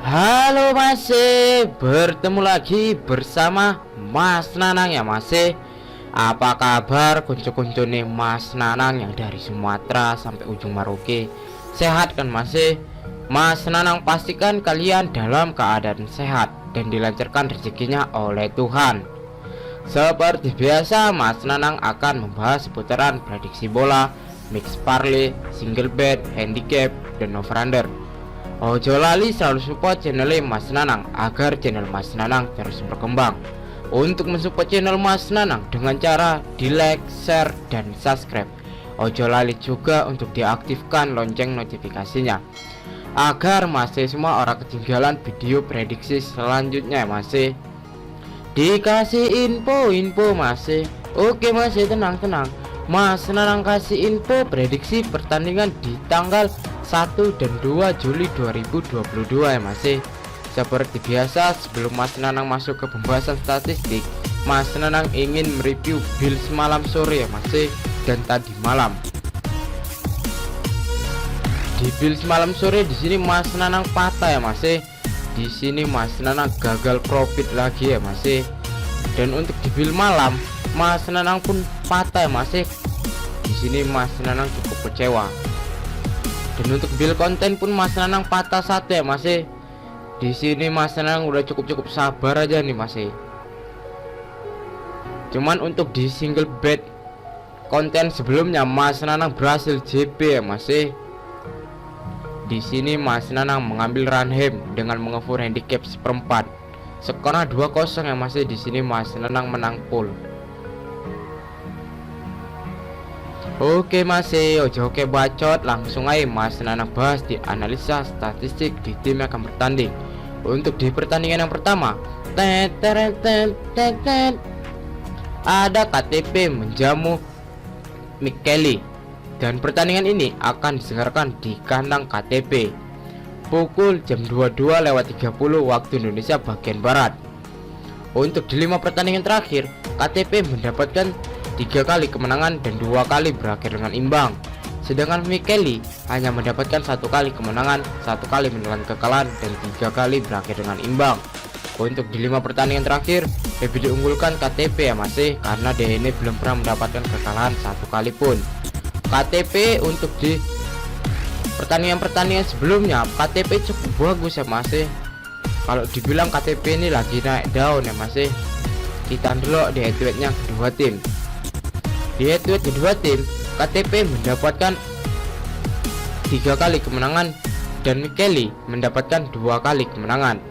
Halo, masih bertemu lagi bersama Mas Nanang ya masih. Apa kabar kuncu-kuncu nih Mas Nanang yang dari Sumatera sampai ujung Maroke? Sehat kan masih? Mas Nanang pastikan kalian dalam keadaan sehat dan dilancarkan rezekinya oleh Tuhan. Seperti biasa, Mas Nanang akan membahas seputaran prediksi bola, mix parlay, single bet, handicap, dan over-under. Ojo lali selalu support channel Mas Nanang agar channel Mas Nanang terus berkembang. Untuk mensupport channel Mas Nanang dengan cara di like, share, dan subscribe. Ojo lali juga untuk diaktifkan lonceng notifikasinya agar masih semua orang ketinggalan video prediksi selanjutnya masih. Dikasih info masih. Oke masih, tenang. Mas Nanang kasih info prediksi pertandingan di tanggal 1 dan 2 Juli 2022 ya masih. Seperti biasa, sebelum Mas Nanang masuk ke pembahasan statistik, Mas Nanang ingin mereview Bills semalam sore ya masih dan tadi malam. Di Bills malam sore di sini Mas Nanang patah ya masih. Di sini Mas Nanang gagal profit lagi ya masih. Dan untuk di Bills malam Mas Nanang pun patah ya masih. Di sini Mas Nanang cukup kecewa. Dan untuk build konten pun Mas Nanang patah satu ya masih. Di sini Mas Nanang udah cukup sabar aja nih masih. Cuman untuk di single bet konten sebelumnya Mas Nanang berhasil JP ya masih. Di sini Mas Nanang mengambil Ranhem dengan mengevote handicap seperempat. Skornya 2-0 ya masih. Di sini Mas Nanang menang full. Oke masih, oke bacot, langsung aja Mas Nanang bahas di analisa statistik di tim yang akan bertanding. Untuk di pertandingan yang pertama, ada KTP menjamu Mick Kelly. Dan pertandingan ini akan diselenggarakan di kandang KTP pukul jam 22:30 waktu Indonesia bagian Barat. Untuk di 5 pertandingan terakhir, KTP mendapatkan 3 kali kemenangan dan 2 kali berakhir dengan imbang. Sedangkan Mick Kelly hanya mendapatkan 1 kali kemenangan, 1 kali menelan kekalahan, dan 3 kali berakhir dengan imbang. Untuk di 5 pertandingan terakhir, lebih diunggulkan KTP ya masih, karena dia ini belum pernah mendapatkan kekalahan 1 kali pun. KTP untuk di pertandingan sebelumnya, KTP cukup bagus ya masih. Kalau dibilang KTP ini lagi naik daun ya masih. Kita dulu di head to head-nya kedua tim. Di head to head kedua tim, KTP mendapatkan 3 kali kemenangan dan Mick Kelly mendapatkan 2 kali kemenangan.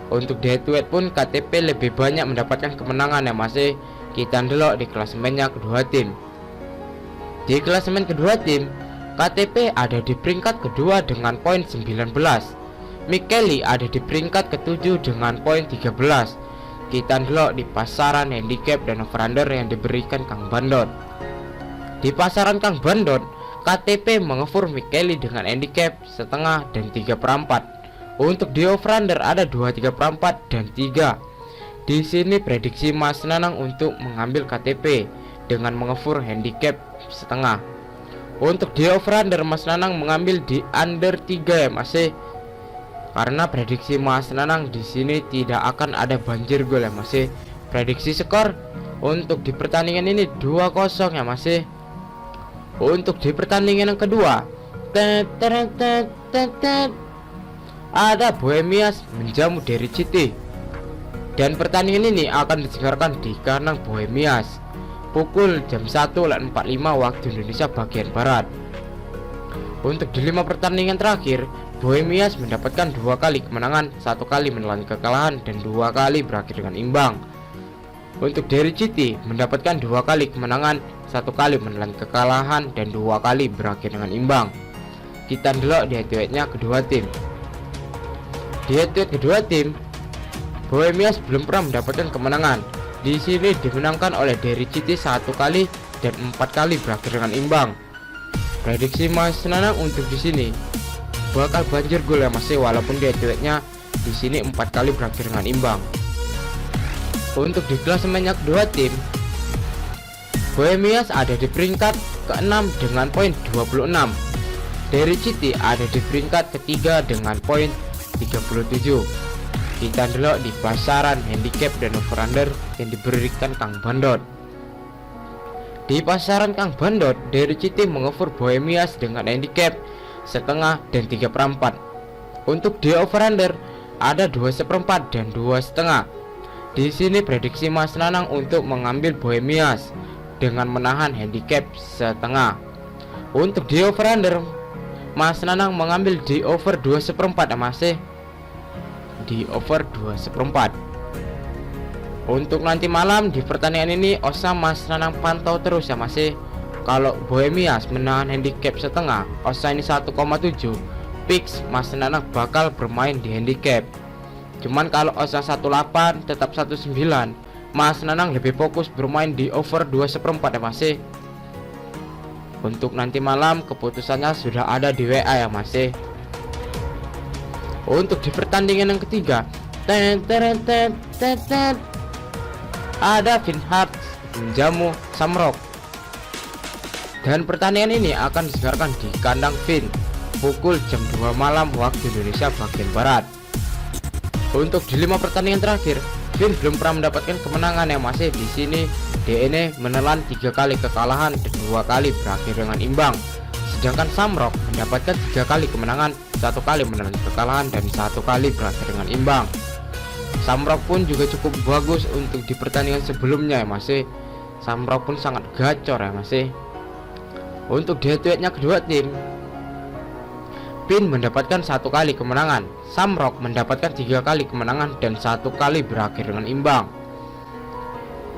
Untuk di head to head pun KTP lebih banyak mendapatkan kemenangan ya masih. Kita dulu di klasemennya kedua tim. Di klasemen kedua tim, KTP ada di peringkat kedua dengan poin 19. Mick Kelly ada di peringkat ke-7 dengan poin 13. Kita dulu di pasaran handicap dan over-under yang diberikan Kang Bandot. Di pasaran Kang Bandot, KTP mengevote Mick Kelly dengan handicap setengah dan 3/4. Untuk di over-under ada 2/3/4 dan 3. Di sini prediksi Mas Nanang untuk mengambil KTP dengan mengevote handicap setengah. Untuk di over-under Mas Nanang mengambil di under 3 ya masih. Karena prediksi Mas Nanang di sini tidak akan ada banjir gol ya masih. Prediksi skor untuk di pertandingan ini 2-0 ya masih. Untuk di pertandingan yang kedua, ada Bohemians menjamu Derry City. Dan pertandingan ini akan diselenggarakan di kandang Bohemians pukul jam 1:45 waktu Indonesia bagian Barat. Untuk di 5 pertandingan terakhir, Bohemians mendapatkan 2 kali kemenangan, 1 kali menelan kekalahan, dan 2 kali berakhir dengan imbang. Untuk Derry City mendapatkan 2 kali kemenangan, 1 kali menelan kekalahan, dan 2 kali berakhir dengan imbang. Kita dulu di head to head-nya kedua tim. Di head to head kedua tim, Bohemians belum pernah mendapatkan kemenangan. Di sini dimenangkan oleh Derry City 1 kali dan 4 kali berakhir dengan imbang. Prediksi Mas Nanang untuk di sini bakal banjir gol ya masih, walaupun di head to head-nya di sini 4 kali berakhir dengan imbang. Untuk di klasemennya kedua tim, Bohemians ada di peringkat ke-6 dengan poin 26. Derry City ada di peringkat ketiga dengan poin 37. Kita delok di pasaran handicap dan over-under yang diberikan Kang Bandot. Di pasaran Kang Bandot, Derry Citi mengoffer Bohemias dengan handicap setengah dan 3/4. Untuk di over-under ada 2/4 dan 2,5. Di sini prediksi Mas Nanang untuk mengambil Bohemias dengan menahan handicap setengah. Untuk di over-under, Mas Nanang mengambil di over 2/4 ya masih di over 2/4. Untuk nanti malam di pertandingan ini Osa Mas Nanang pantau terus ya masih. Kalau Bohemias menahan handicap setengah, Osa ini 1,7, fix Mas Nanang bakal bermain di handicap. Cuman kalau Osa 18 tetap 19, Mas Nanang lebih fokus bermain di over 2/4 ya masih. Untuk nanti malam keputusannya sudah ada di WA ya masih. Untuk di pertandingan yang ketiga, ada Finn Harps menjamu Shamrock. Dan pertandingan ini akan disegarkan di kandang Finn pukul jam 2 malam waktu Indonesia bagian Barat. Untuk di 5 pertandingan terakhir, Finn belum pernah mendapatkan kemenangan yang masih. Di sini DNE menelan 3 kali kekalahan dan 2 kali berakhir dengan imbang. Sedangkan Shamrock mendapatkan 3 kali kemenangan, 1 kali menelan kekalahan dan 1 kali berakhir dengan imbang. Shamrock pun juga cukup bagus untuk di pertandingan sebelumnya ya masih. Shamrock pun sangat gacor ya masih. Untuk di head-to-headnya kedua tim, Finn mendapatkan 1 kali kemenangan, Shamrock mendapatkan 3 kali kemenangan dan 1 kali berakhir dengan imbang.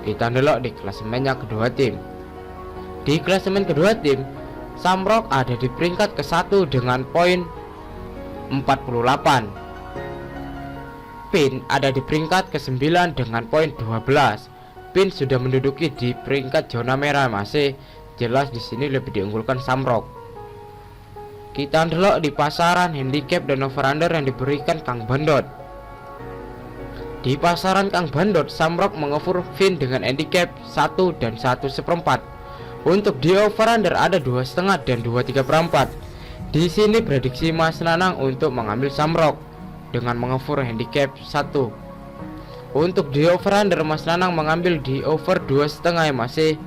Kita delok di klasemennya kedua tim. Di klasemen kedua tim, Shamrock ada di peringkat ke-1 dengan poin 48. Finn ada di peringkat ke-9 dengan poin 12. Finn sudah menduduki di peringkat zona merah masih. Jelas di sini lebih diunggulkan Shamrock. Kita delok di pasaran handicap dan over-under yang diberikan Kang Bandot. Di pasaran Kang Bandot, Shamrock mengoffer Finn dengan handicap 1 dan 1/4. Untuk di over-under ada 2,5 dan 2,3/4. Di sini prediksi Mas Nanang untuk mengambil Shamrock dengan mengoffer handicap 1. Untuk di over-under Mas Nanang mengambil di over 2,5 ya masih.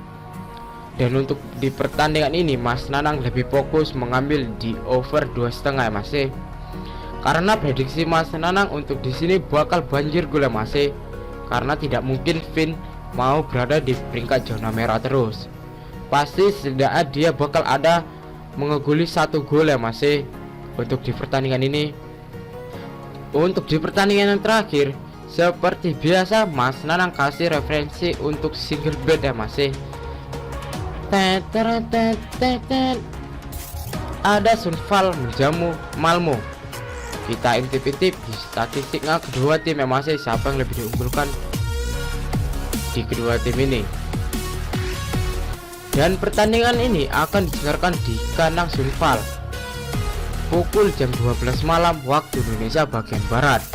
Dan untuk di pertandingan ini Mas Nanang lebih fokus mengambil di over 2,5 ya masih. Karena prediksi Mas Nanang untuk di sini bakal banjir gol ya masih. Karena tidak mungkin Finn mau berada di peringkat zona merah terus. Pasti setidaknya dia bakal ada mengeguli 1 gol ya masih untuk di pertandingan ini. Untuk di pertandingan yang terakhir, seperti biasa Mas Nanang kasih referensi untuk single bet ya masih. Ada Sundsvall menjamu Malmo. Kita intip-intip di statistiknya kedua tim yang masih, siapa yang lebih diunggulkan di kedua tim ini. Dan pertandingan ini akan disegarkan di kandang Sundsvall pukul jam 12 malam waktu Indonesia bagian Barat.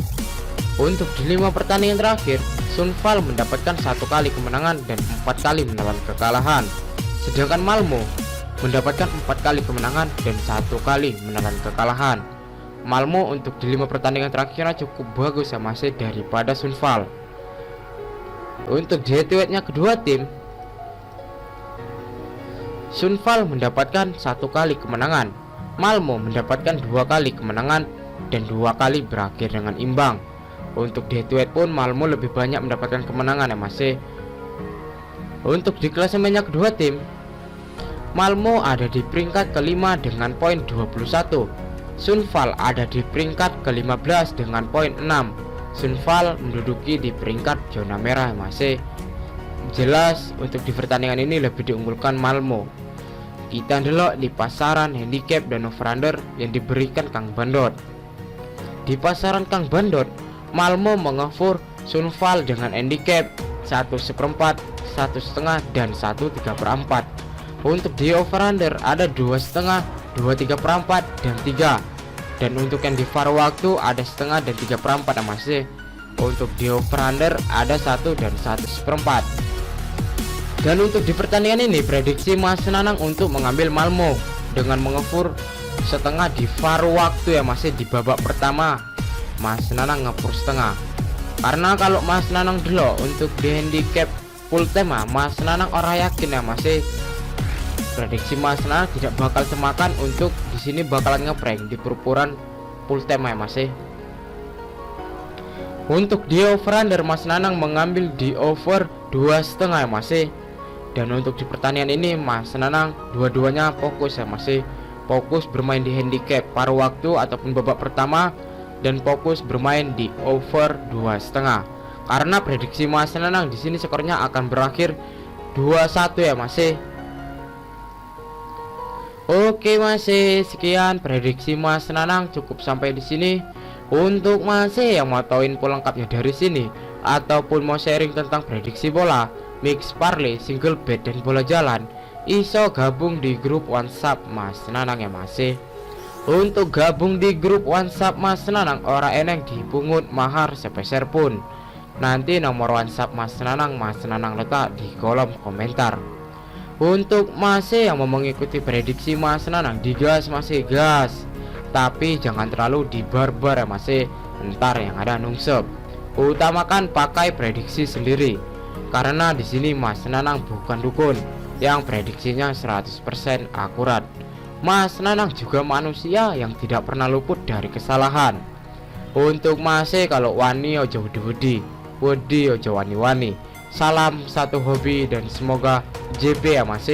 Untuk di 5 pertandingan terakhir, Sundsvall mendapatkan 1 kali kemenangan dan 4 kali menelan kekalahan. Sedangkan Malmo mendapatkan 4 kali kemenangan dan 1 kali menelan kekalahan. Malmo untuk di 5 pertandingan terakhirnya cukup bagus ya masih daripada Sundsvall. Untuk di head-to-headnya kedua tim, Sundsvall mendapatkan 1 kali kemenangan, Malmo mendapatkan 2 kali kemenangan dan 2 kali berakhir dengan imbang. Untuk di head-to-head pun Malmo lebih banyak mendapatkan kemenangan ya masih. Untuk di klasemennya kedua tim, Malmo ada di peringkat ke-5 dengan poin 21. Sundsvall ada di peringkat ke-15 dengan poin 6. Sundsvall menduduki di peringkat zona merah masih. Jelas untuk di pertandingan ini lebih diunggulkan Malmo. Kita delok di pasaran handicap dan over-under yang diberikan Kang Bandot. Di pasaran Kang Bandot, Malmo mengoffer Sundsvall dengan handicap 1/4, 1,5 dan 1/3/4. Untuk di over-under ada 2,5, 2/3/4 dan 3. Dan untuk yang di VAR waktu ada 1/2 dan 3/4 masih. Untuk di over-under ada 1 dan 1/4. Dan untuk di pertandingan ini prediksi Mas Nanang untuk mengambil Malmo dengan mengoffer 1/2 di VAR waktu ya masih di babak pertama. Mas Nanang ngepur setengah. Karena kalau Mas Nanang delok untuk di handicap full tema, Mas Nanang orang yakin ya Mas. Prediksi Mas Nanang tidak bakal semakan untuk di sini bakalan ngeprank di perupuran full tema ya Mas. Untuk di over under Mas Nanang mengambil di over 2,5 ya Mas. Dan untuk di pertandingan ini Mas Nanang dua-duanya fokus ya Mas. Fokus bermain di handicap paruh waktu ataupun babak pertama, dan fokus bermain di over 2,5. Karena prediksi Mas Nanang di sini skornya akan berakhir 2-1 ya Mas. Oke Mas, sekian prediksi Mas Nanang cukup sampai di sini. Untuk Mas yang mau tahu info lengkapnya dari sini ataupun mau sharing tentang prediksi bola, mix parlay, single bet dan bola jalan, iso gabung di grup WhatsApp Mas Nanang ya Mas. Untuk gabung di grup WhatsApp Mas Nanang ora eneng dipungut mahar sepeser pun. Nanti nomor WhatsApp Mas Nanang letak di kolom komentar. Untuk Mas yang mau mengikuti prediksi Mas Nanang, digas Mas, gas. Tapi jangan terlalu dibarbar ya Mas, entar yang ada nungsep. Utamakan pakai prediksi sendiri. Karena di sini Mas Nanang bukan dukun yang prediksinya 100% akurat. Mas Nanang juga manusia yang tidak pernah luput dari kesalahan. Untuk Mas kalau wani ojo wedi ojo wani-wani. Salam satu hobi dan semoga JP ya Mas.